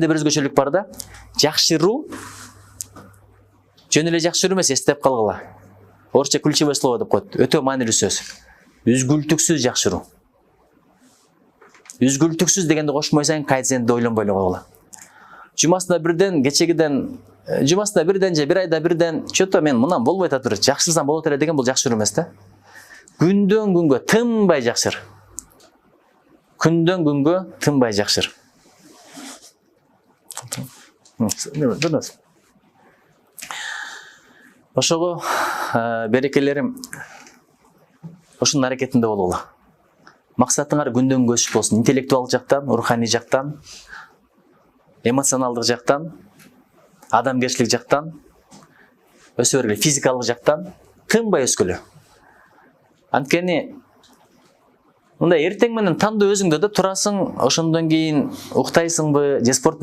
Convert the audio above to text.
Бір өзгөчөлүк бар да. Жакшыруу жөн эле жакшыруу эмес, эстеп калгыла. Орусча ключевое слово деп коет. Өтө маанилүү сөз. Үзгүлтүксүз жакшыруу. Үзгүлтүксүз дегенди кошмойсаң, кайдзен деп ойлонбой эле койгула. Жумасына бирден, кечегиден, жумасына бирден же бир айда бирден, чото мен мындан болбой атат, жакшырсам болот эле деген бул жакшыруу эмес да. Күндөн күнгө тынбай жакшыр. Күндөн күнгө тынбай жакшыр. Ошого берекелерим ошонун аракетинде бололу. Максатыңар күндөн күнгө өсүш болсун. Интеллектуалдык жактан, руханий жактан, эмоционалдык жактан, адамгерчилик жактан, өсө бергиле, физикалык жактан тынбай өскөлө. Анткени мындай эртең менен тандоо өзүңдө да турасың, ошондон кийин уктайсыңбы, же спорт менен